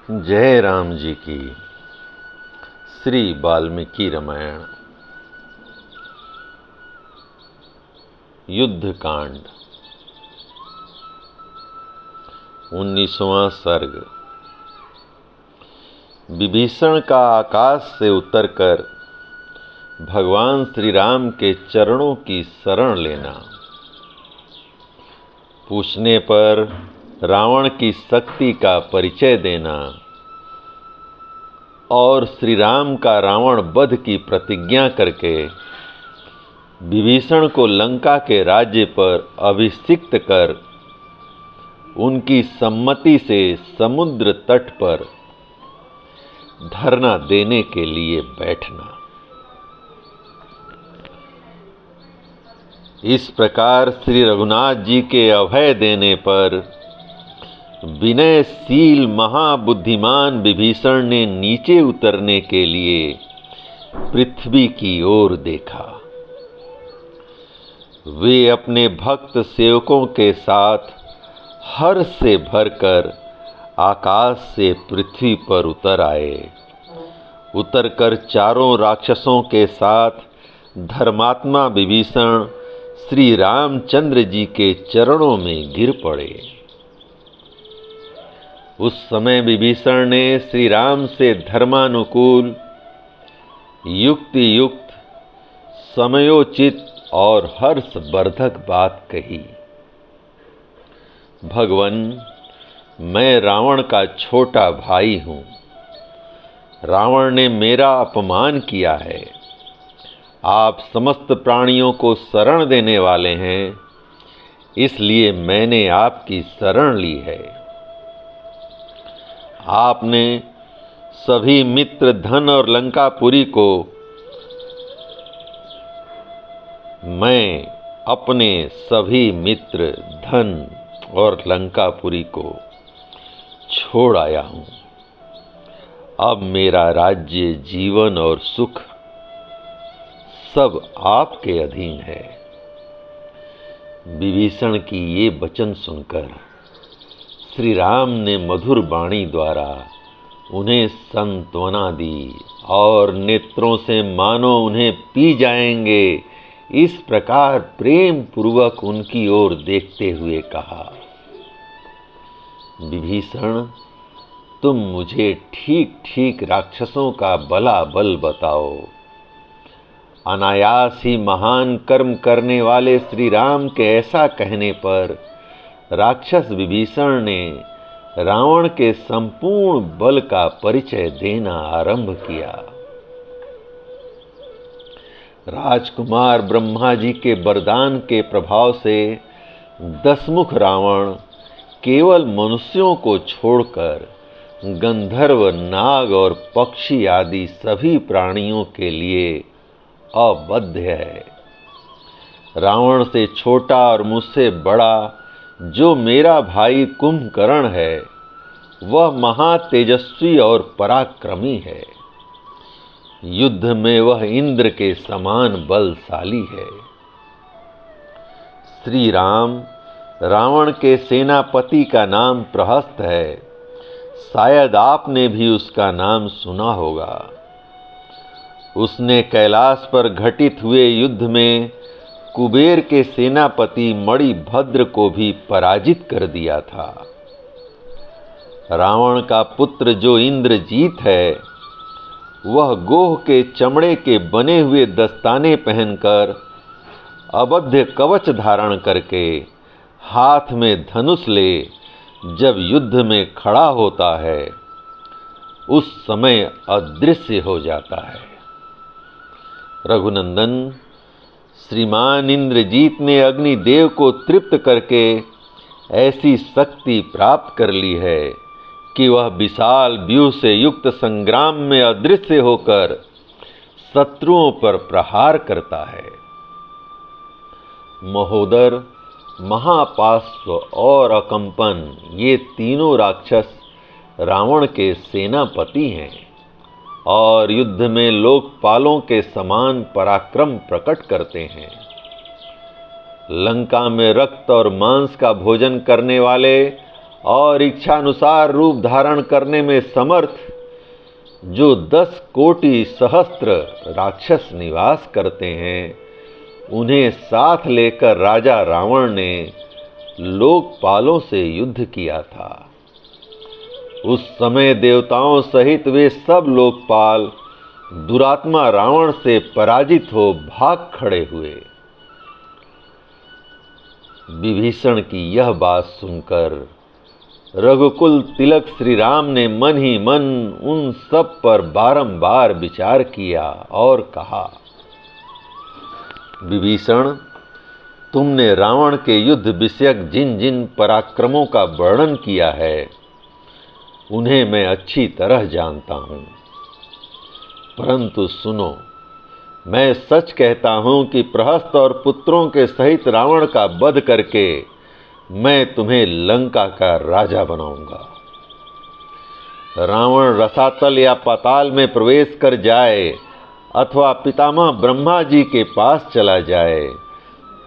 जय राम जी की। श्री वाल्मीकि रामायण युद्ध कांड 19वां सर्ग। विभीषण का आकाश से उतरकर भगवान श्री राम के चरणों की शरण लेना। पूछने पर रावण की शक्ति का परिचय देना और श्री राम का रावण वध की प्रतिज्ञा करके विभीषण को लंका के राज्य पर अभिषिक्त कर उनकी सम्मति से समुद्र तट पर धरना देने के लिए बैठना। इस प्रकार श्री रघुनाथ जी के अभय देने पर विनयशील महाबुद्धिमान विभीषण ने नीचे उतरने के लिए पृथ्वी की ओर देखा। वे अपने भक्त सेवकों के साथ हर्ष से भरकर आकाश से पृथ्वी पर उतर आए। उतरकर चारों राक्षसों के साथ धर्मात्मा विभीषण श्री रामचंद्र जी के चरणों में गिर पड़े। उस समय विभीषण ने श्री राम से धर्मानुकूल युक्ति युक्त समयोचित और हर्षवर्धक बात कही। भगवन, मैं रावण का छोटा भाई हूं। रावण ने मेरा अपमान किया है। आप समस्त प्राणियों को शरण देने वाले हैं, इसलिए मैंने आपकी शरण ली है। आपने सभी मित्र धन और लंकापुरी को मैं अपने सभी मित्र धन और लंकापुरी को छोड़ आया हूं। अब मेरा राज्य, जीवन और सुख सब आपके अधीन है। विभीषण की ये वचन सुनकर श्री राम ने मधुर वाणी द्वारा उन्हें सांत्वना दी और नेत्रों से मानो उन्हें पी जाएंगे इस प्रकार प्रेम पूर्वक उनकी ओर देखते हुए कहा, विभीषण, तुम मुझे ठीक ठीक राक्षसों का भला बल बताओ। अनायास ही महान कर्म करने वाले श्री राम के ऐसा कहने पर राक्षस विभीषण ने रावण के संपूर्ण बल का परिचय देना आरंभ किया। राजकुमार ब्रह्मा जी के वरदान के प्रभाव से दसमुख रावण केवल मनुष्यों को छोड़कर गंधर्व, नाग और पक्षी आदि सभी प्राणियों के लिए अवध्य है। रावण से छोटा और मुझसे बड़ा जो मेरा भाई कुंभकर्ण है, वह महातेजस्वी और पराक्रमी है। युद्ध में वह इंद्र के समान बलशाली है। श्री राम रावण के सेनापति का नाम प्रहस्त है। शायद आपने भी उसका नाम सुना होगा। उसने कैलाश पर घटित हुए युद्ध में कुबेर के सेनापति मणिभद्र को भी पराजित कर दिया था। रावण का पुत्र जो इंद्रजीत है, वह गोह के चमड़े के बने हुए दस्ताने पहनकर अवध्य कवच धारण करके हाथ में धनुष ले जब युद्ध में खड़ा होता है, उस समय अदृश्य हो जाता है। रघुनंदन, श्रीमान इंद्रजीत ने अग्निदेव को तृप्त करके ऐसी शक्ति प्राप्त कर ली है कि वह विशाल व्यूह से युक्त संग्राम में अदृश्य होकर शत्रुओं पर प्रहार करता है। महोदर, महापार्श्व और अकंपन, ये तीनों राक्षस रावण के सेनापति हैं और युद्ध में लोकपालों के समान पराक्रम प्रकट करते हैं। लंका में रक्त और मांस का भोजन करने वाले और इच्छानुसार रूप धारण करने में समर्थ जो 10 कोटि सहस्त्र राक्षस निवास करते हैं, उन्हें साथ लेकर राजा रावण ने लोकपालों से युद्ध किया था। उस समय देवताओं सहित वे सब लोकपाल दुरात्मा रावण से पराजित हो भाग खड़े हुए। विभीषण की यह बात सुनकर रघुकुल तिलक श्री राम ने मन ही मन उन सब पर बारंबार विचार किया और कहा, विभीषण, तुमने रावण के युद्ध विषयक जिन जिन पराक्रमों का वर्णन किया है, उन्हें मैं अच्छी तरह जानता हूं। परंतु सुनो, मैं सच कहता हूं कि प्रहस्त और पुत्रों के सहित रावण का वध करके मैं तुम्हें लंका का राजा बनाऊंगा। रावण रसातल या पाताल में प्रवेश कर जाए अथवा पितामह ब्रह्मा जी के पास चला जाए,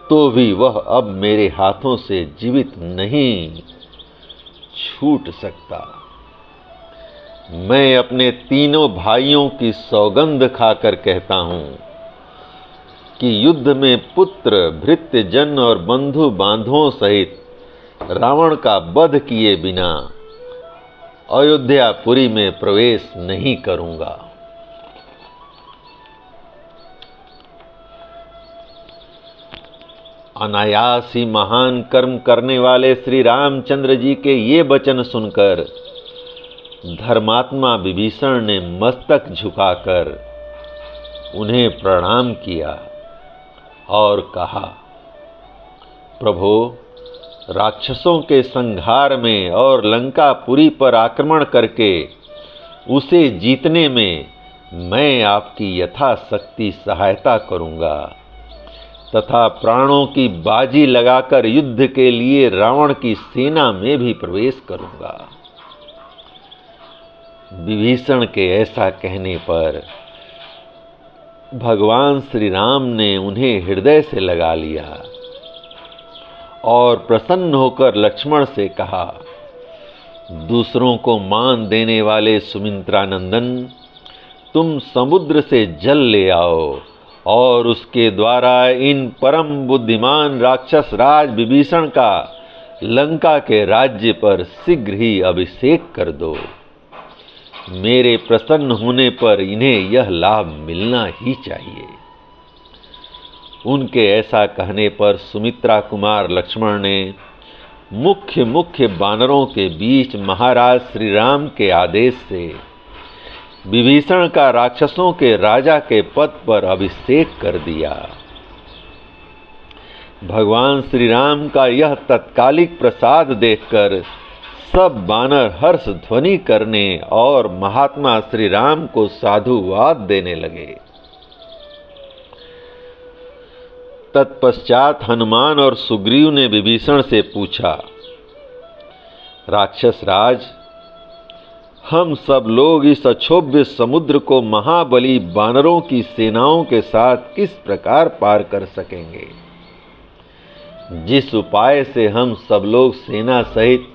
तो भी वह अब मेरे हाथों से जीवित नहीं छूट सकता। मैं अपने तीनों भाइयों की सौगंध खाकर कहता हूं कि युद्ध में पुत्र, भृत्यजन और बंधु बांधवों सहित रावण का वध किए बिना अयोध्यापुरी में प्रवेश नहीं करूंगा। अनायास ही महान कर्म करने वाले श्री रामचंद्र जी के ये वचन सुनकर धर्मात्मा विभीषण ने मस्तक झुकाकर उन्हें प्रणाम किया और कहा, प्रभो, राक्षसों के संहार में और लंकापुरी पर आक्रमण करके उसे जीतने में मैं आपकी यथाशक्ति सहायता करूंगा तथा प्राणों की बाजी लगाकर युद्ध के लिए रावण की सेना में भी प्रवेश करूंगा। विभीषण के ऐसा कहने पर भगवान श्री राम ने उन्हें हृदय से लगा लिया और प्रसन्न होकर लक्ष्मण से कहा, दूसरों को मान देने वाले सुमित्रानंदन, तुम समुद्र से जल ले आओ और उसके द्वारा इन परम बुद्धिमान राक्षस राज विभीषण का लंका के राज्य पर शीघ्र ही अभिषेक कर दो। मेरे प्रसन्न होने पर इन्हें यह लाभ मिलना ही चाहिए। उनके ऐसा कहने पर सुमित्रा कुमार लक्ष्मण ने मुख्य बानरों के बीच महाराज श्री राम के आदेश से विभीषण का राक्षसों के राजा के पद पर अभिषेक कर दिया। भगवान श्री राम का यह तत्कालिक प्रसाद देखकर सब बानर हर्ष ध्वनि करने और महात्मा श्री राम को साधुवाद देने लगे। तत्पश्चात हनुमान और सुग्रीव ने विभीषण से पूछा, राक्षस राज, हम सब लोग इस अक्षोभ्य समुद्र को महाबली बानरों की सेनाओं के साथ किस प्रकार पार कर सकेंगे? जिस उपाय से हम सब लोग सेना सहित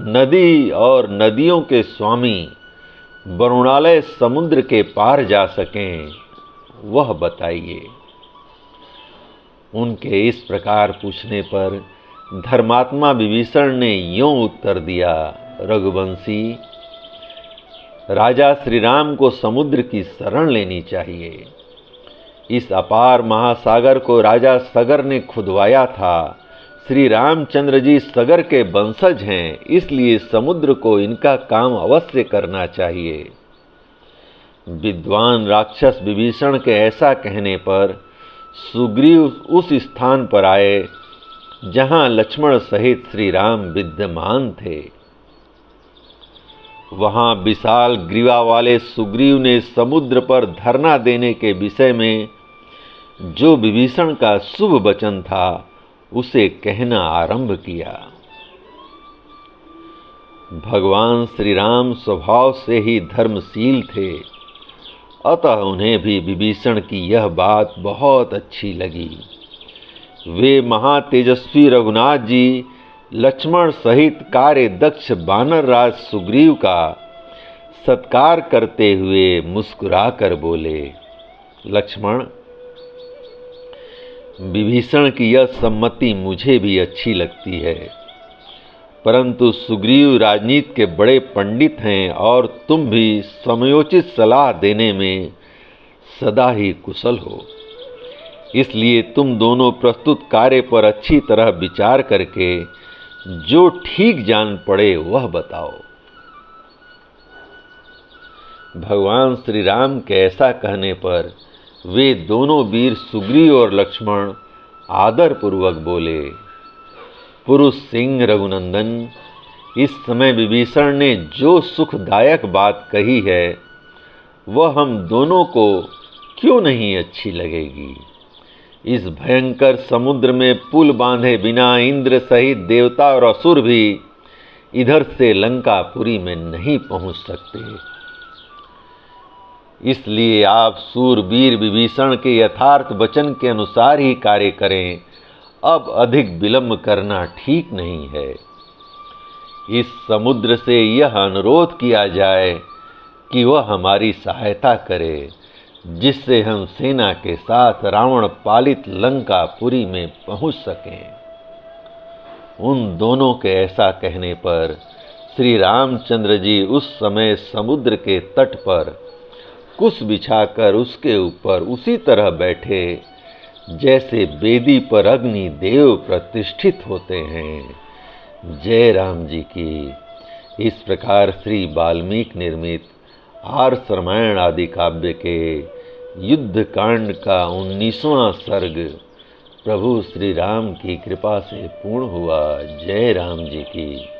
नदी और नदियों के स्वामी वरुणालय समुद्र के पार जा सकें, वह बताइए। उनके इस प्रकार पूछने पर धर्मात्मा विभीषण ने यूं उत्तर दिया, रघुवंशी, राजा श्री राम को समुद्र की शरण लेनी चाहिए। इस अपार महासागर को राजा सगर ने खुदवाया था। श्री रामचंद्र जी सगर के वंशज हैं, इसलिए समुद्र को इनका काम अवश्य करना चाहिए। विद्वान राक्षस विभीषण के ऐसा कहने पर सुग्रीव उस स्थान पर आए जहां लक्ष्मण सहित श्री राम विद्यमान थे। वहां विशाल ग्रीवा वाले सुग्रीव ने समुद्र पर धरना देने के विषय में जो विभीषण का शुभ वचन था उसे कहना आरंभ किया। भगवान श्री राम स्वभाव से ही धर्मशील थे, अतः उन्हें भी विभीषण की यह बात बहुत अच्छी लगी। वे महातेजस्वी रघुनाथ जी लक्ष्मण सहित कार्य दक्ष वानर राज सुग्रीव का सत्कार करते हुए मुस्कुराकर बोले, लक्ष्मण, विभीषण की यह सम्मति मुझे भी अच्छी लगती है, परंतु सुग्रीव राजनीति के बड़े पंडित हैं और तुम भी समयोचित सलाह देने में सदा ही कुशल हो। इसलिए तुम दोनों प्रस्तुत कार्य पर अच्छी तरह विचार करके जो ठीक जान पड़े वह बताओ। भगवान श्री राम के ऐसा कहने पर वे दोनों वीर सुग्रीव और लक्ष्मण आदर पूर्वक बोले, पुरुष सिंह रघुनंदन, इस समय विभीषण ने जो सुखदायक बात कही है वह हम दोनों को क्यों नहीं अच्छी लगेगी। इस भयंकर समुद्र में पुल बांधे बिना इंद्र सहित देवता और असुर भी इधर से लंकापुरी में नहीं पहुंच सकते। इसलिए आप सूरवीर विभीषण के यथार्थ वचन के अनुसार ही कार्य करें। अब अधिक विलंब करना ठीक नहीं है। इस समुद्र से यह अनुरोध किया जाए कि वह हमारी सहायता करे, जिससे हम सेना के साथ रावण पालित लंकापुरी में पहुंच सकें। उन दोनों के ऐसा कहने पर श्री रामचंद्र जी उस समय समुद्र के तट पर कुश बिछाकर उसके ऊपर उसी तरह बैठे जैसे वेदी पर अग्नि देव प्रतिष्ठित होते हैं। जय राम जी की। इस प्रकार श्री वाल्मीकि निर्मित आर्ष रामायण आदि काव्य के युद्ध कांड का 19वां सर्ग प्रभु श्री राम की कृपा से पूर्ण हुआ। जय राम जी की।